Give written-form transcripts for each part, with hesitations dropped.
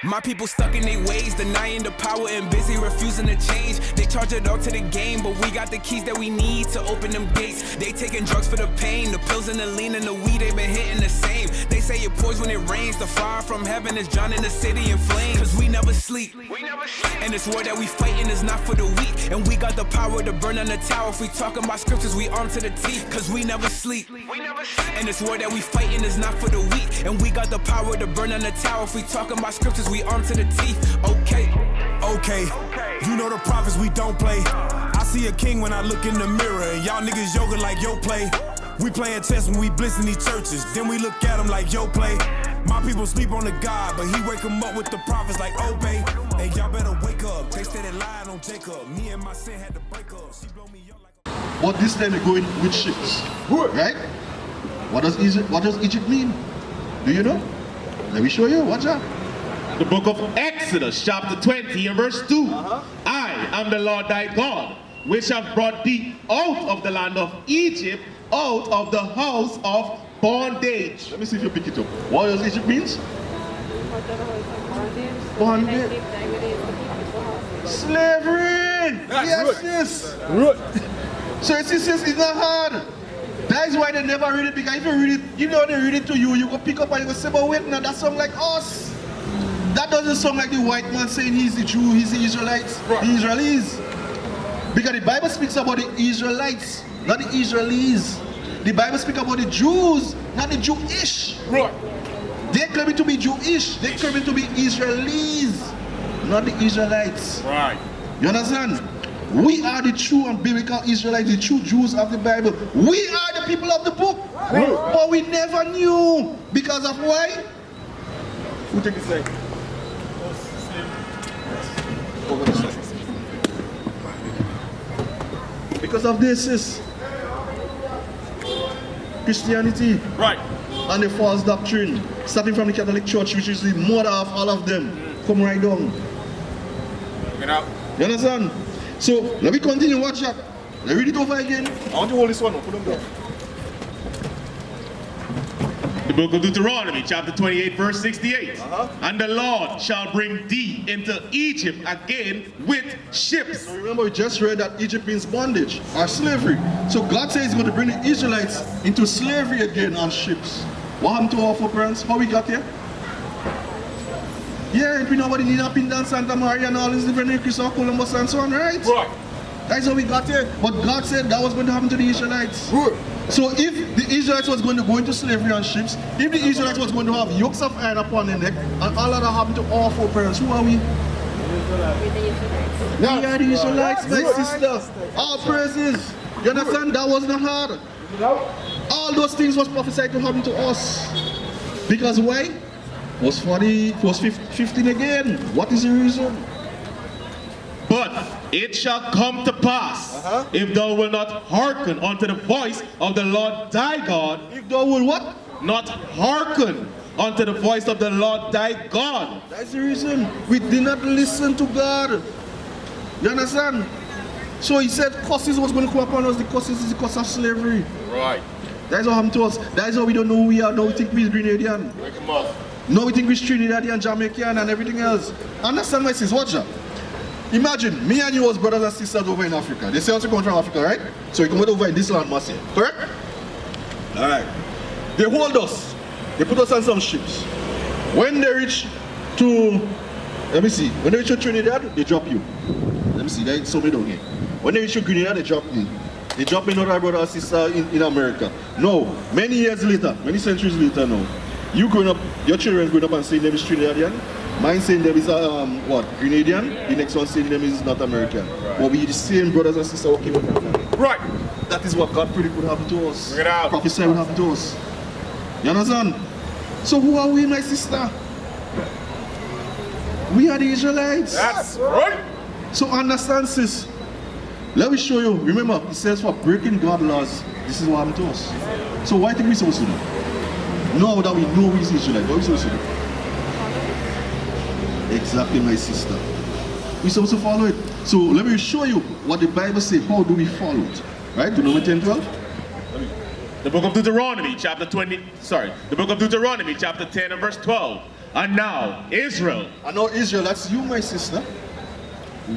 My people stuck in their ways, denying the power and busy refusing to change. They charge it all to the game, but we got the keys that we need to open them gates. They taking drugs for the pain, the pills and the lean and the weed, they been hitting the same. They say it pours when it rains, the fire from heaven is drowning the city in flames. Cause we never sleep, and this war that we fighting is not for the weak. And we got the power to burn on the tower. If we talking about scriptures, we armed to the teeth. Cause we never sleep, and this war that we fighting is not for the weak. And we got the power to burn on the tower. If we talking about scriptures, we armed to the teeth. Okay, you know the prophets, we don't play. I see a king when I look in the mirror, and y'all niggas yoga like yo play. We playing chess when we blitz in these churches, then we look at them like yo play. My people sleep on the God, but he wake them up with the prophets like obey. Hey, y'all better wake up, they steady lying on Jacob. Me and my sin had to break up, she blow me up like. But this time they're going with ships, right? What does Egypt mean? Do you know? Let me show you, watch out. The book of Exodus, chapter 20 and verse 2. I am the Lord thy God, which have brought thee out of the land of Egypt, out of the house of bondage. Let me see if you pick it up. What does Egypt means? Bondage. Slavery. Yes. So it says it's not hard. That is why they never read it, because if you read it, you know they read it to you, you go pick up and you go say, but wait, now that sounds like us. That doesn't sound like the white man saying he's the Jew, he's the Israelites, the Israelis. Because the Bible speaks about the Israelites, not the Israelis. The Bible speaks about the Jews, not the Jewish. They're claiming to be Jewish, they're claiming to be Israelis, not the Israelites. You understand? We are the true and biblical Israelites, the true Jews of the Bible. We are the people of the book. But we never knew. Because of why? Who take the side? Because of this is Christianity. And the false doctrine. Starting from the Catholic Church, which is the mother of all of them. Come right down. You understand? So, let me continue, watch that. Let me read it over again. I want to hold this one up, put them down. The book of Deuteronomy, chapter 28, verse 68. And the Lord shall bring thee into Egypt again with ships. So remember, we just read that Egypt means bondage or slavery. So God says he's going to bring the Israelites into slavery again on ships. What happened to our foreparents? How we got here? Yeah, we nobody need up in Dan Santa Maria and all these different Christopher Columbus and so on, right? That's how we got here. But God said that was going to happen to the Israelites. So if the Israelites was going to go into slavery on ships, if the Israelites was going to have yokes of iron upon their neck, and all of that happened to our foreparents, who are we? We are the Israelites, my sister. All praises. You understand? That was not hard. All those things was prophesied to happen to us. Because why? Verse 15 again. What is the reason? But it shall come to pass, if thou wilt not hearken unto the voice of the Lord thy God. If thou will what? Not hearken unto the voice of the Lord thy God. That's the reason. We did not listen to God. You understand? So he said curses was going to come upon us. The curses is the curse of slavery. That's what happened to us. That's why we don't know who we are. Now we think we're Grenadian. Now we think we're Trinidadian, Jamaican and everything else. Understand my sis, watch that. Imagine, me and you was brothers and sisters over in Africa. They say also come from Africa, right? So we come over in this land, Massey. Correct? Alright. They hold us. They put us on some ships. When they reach to, let me see. When they reach to Trinidad, they drop you. Let me see, there's somebody down here. When they reach to Grenada, they drop me. They drop me another brother and sister in America. No, many years later, many centuries later now, you growing up, your children growing up and saying them is Trinidadian. Mine saying them is what? Grenadian. The next one saying them is not American. But we the same brothers and sisters who came from Africa. That is what God predicted would happen to us. Prophesy would happen to us. You understand? So who are we, my sister? We are the Israelites. That's right. So understand, sis. Let me show you. Remember, it says for breaking God's laws, this is what happened to us. So why think we're supposed to do? Now that we know we're Israelites, what are we supposed to do? Exactly, my sister. We're supposed to follow it. So let me show you what the Bible says. How do we follow it? Right? Deuteronomy 10:12. The book of Deuteronomy, chapter 10 and verse 12. And now, Israel, And now Israel, that's you, my sister.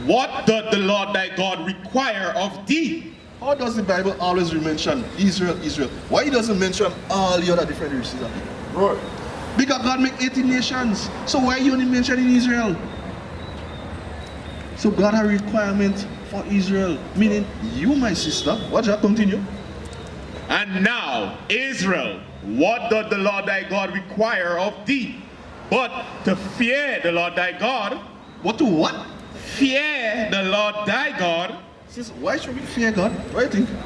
what doth the Lord thy God require of thee? How does the Bible always mention Israel, Israel? Why it doesn't mention all the other different races of people? Right. Because God make 18 nations. So why you only mentioning Israel? So God has a requirement for Israel. Meaning you, my sister. Watch that, continue. And now, Israel, what doth the Lord thy God require of thee? But to fear the Lord thy God. What to what? Fear the Lord thy God. Sis, why should we fear God? What do you think?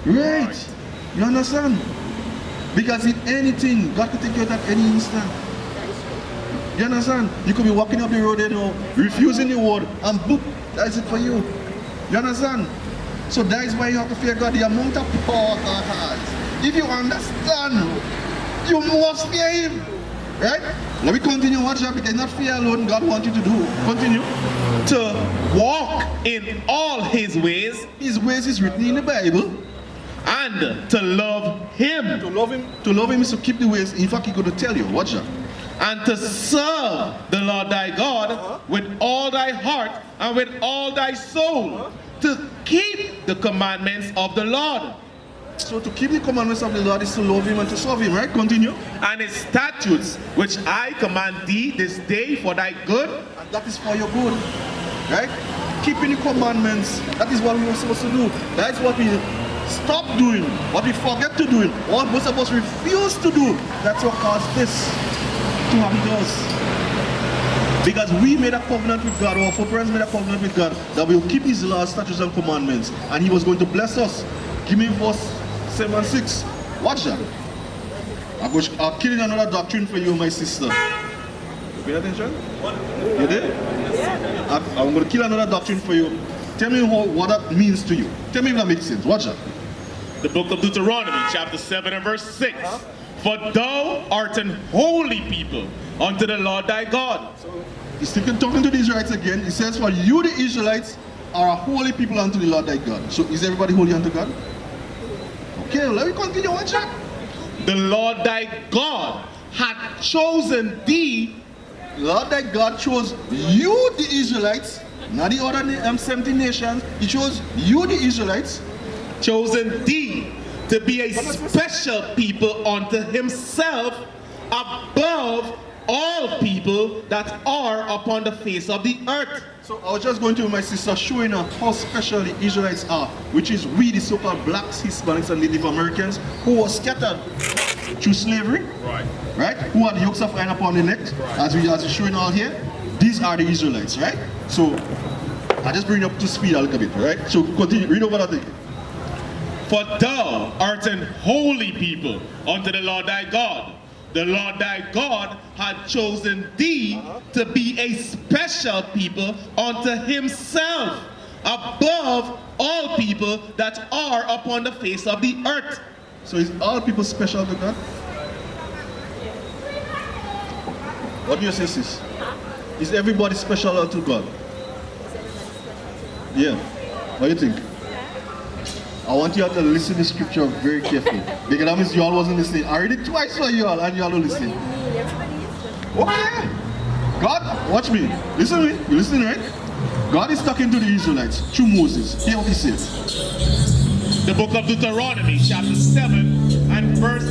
Right. You understand? Because in anything, God could take you out at any instant. You understand? You could be walking up the road, you know, refusing the word, and boop, that's it for you. You understand? So that is why you have to fear God, the amount of power God has. If you understand, you must fear Him. Right? Let me continue. Watch that, because not fear alone God wants you to do. Continue. To walk in all His ways. His ways is written in the Bible. And to love Him. To love him is to keep the ways. In fact, He's going to tell you. Watch that. And to serve the Lord thy God with all thy heart and with all thy soul. To keep the commandments of the Lord. So to keep the commandments of the Lord is to love Him and to serve Him, right? Continue. And His statutes, which I command thee this day for thy good. And that is for your good, right? Keeping the commandments, that is what we were supposed to do. That is what we stop doing, what we forget to do, what most of us refuse to do. That's what caused this to happen to us. Because we made a covenant with God, our foreparents made a covenant with God, that we will keep His laws, statutes, and commandments, and He was going to bless us. Give me verse 7 and 6. Watch that. I'll kill another doctrine for you, my sister. You pay attention? You did? I'm going to kill another doctrine for you. Tell me what that means to you. Tell me if that makes sense. Watch that. The book of Deuteronomy, chapter 7 and verse 6. For thou art an holy people unto the Lord thy God. So he's still talking to the Israelites again. He says, for you, the Israelites, are a holy people unto the Lord thy God. So is everybody holy unto God? Okay, let me continue. Watch that. The Lord thy God hath chosen thee. Lord thy God chose you, the Israelites, not the other 70 nations. He chose you, the Israelites. Chosen thee to be a special people unto Himself above all people that are upon the face of the earth. So I was just going to my sister showing her how special the Israelites are, which is we, the so-called blacks, Hispanics, and Native Americans, who were scattered through slavery, right? Who had yokes of iron upon the neck, as we showing all here. These are the Israelites, right? So I just bring up to speed a little bit, right? So continue, read over that thing. For thou art an holy people unto the Lord thy God. The Lord thy God had chosen thee to be a special people unto Himself above all people that are upon the face of the earth. So is all people special to God? What do you say, sis? Is everybody special to God? Yeah. What do you think? I want you all to listen to the scripture very carefully. Because that means you all wasn't listening. I read it twice for you all and you all don't listen. Okay. God, watch me. Listen to me. You listening, right? God is talking to the Israelites through Moses. Hear what He says. The book of Deuteronomy, chapter 7 and verse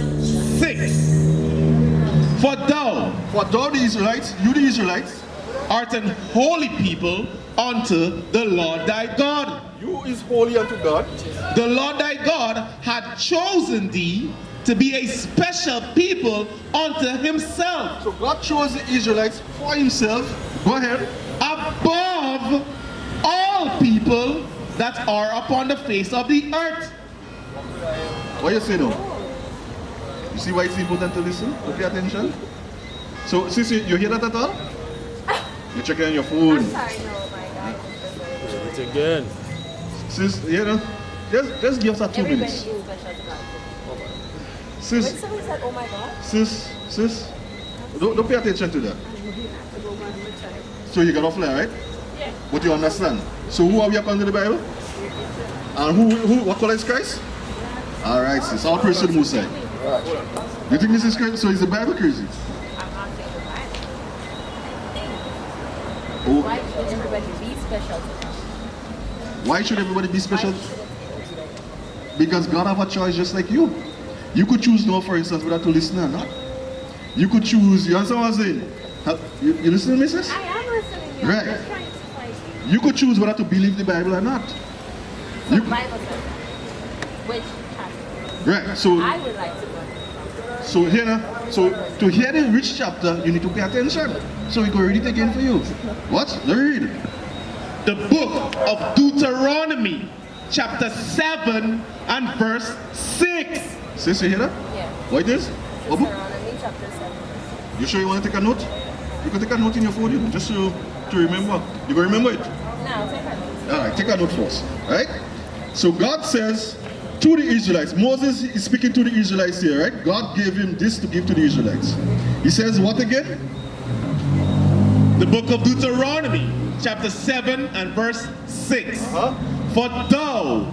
6. For thou, the Israelites, you the Israelites, art an holy people unto the Lord thy God. you is holy unto God. The Lord thy God had chosen thee to be a special people unto Himself. So God chose the Israelites for Himself. Go ahead. Above all people that are upon the face of the earth. What you say now? You see why it's important to listen? To pay attention? So, sis, you hear that at all? You're checking on your phone. I'm sorry, no, my God. It's again. Sis, you know, just give us a 2 Everybody minutes. is special to God. When Sis, somebody said, oh my God, sis, don't pay attention to that. So you got off there, right? yeah. But you understand. So who are we according to the Bible? And who what color is Christ? All right, sis. All praise to the Most High. You think this is crazy? So is the Bible crazy? I'm not saying the Bible. Oh, Why should everybody be special to them? why should everybody be special? Why should it be? Because God have a choice just like you. You could choose no, for instance, whether to listen or not. You could choose, you understand what I'm saying? You listening, missus? I am listening. You. Right. I'm just trying to find you. You could choose whether to believe the Bible or not. So You- the Bible says which chapter? Right, so I would like to go. here now, so to hear the rich chapter, you need to pay attention. So we go read it again for you. What? Let me read. The book of Deuteronomy, chapter 7 and verse 6. Sis, you hear that? Yeah. What it is? What book? Deuteronomy chapter 7. You sure you want to take a note? You can take a note in your phone, you know, just to remember. You can remember it. Now, take a note. All right, take a note first. All right? So God says to the Israelites, Moses is speaking to the Israelites here, right? God gave him this to give to the Israelites. He says what again? The book of Deuteronomy, chapter 7 and verse 6. For thou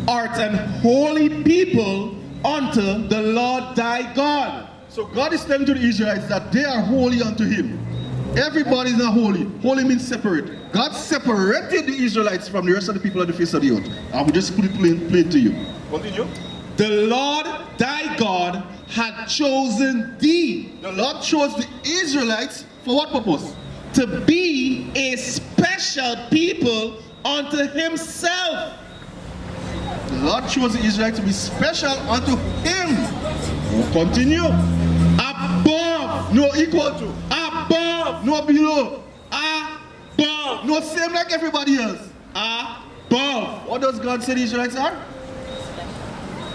art an holy people unto the Lord thy God. So God is telling to the Israelites that they are holy unto him. Everybody is not holy. Holy means separate. God separated the Israelites from the rest of the people on the face of the earth. I will just put it plain to you. Continue. The Lord thy God had chosen thee The Lord chose the Israelites for what purpose? to be a special people unto himself. The Lord chose the Israelites to be special unto him. Continue. Above, No equal to. above, No below. above, No same like everybody else. above. What does God say the Israelites are?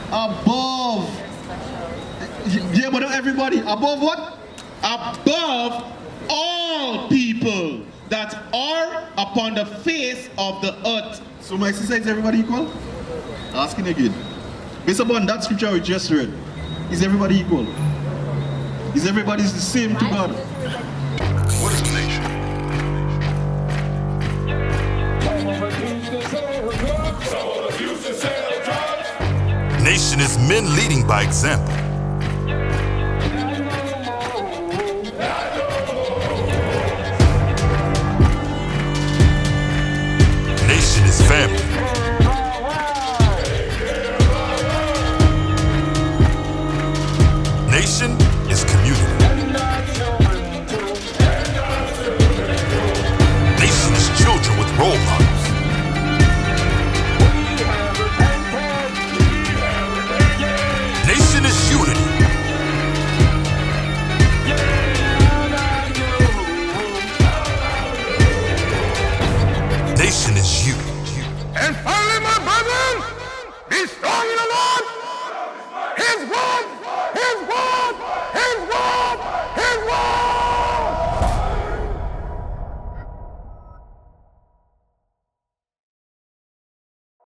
Above. Yeah, but not everybody. Above what? Above all people that are upon the face of the earth. So my sister, is everybody equal? Asking again. Based upon that scripture we just read, is everybody equal? Is everybody the same to God? What is a nation? Nation is men leading by example. Nation is family. Nation is community.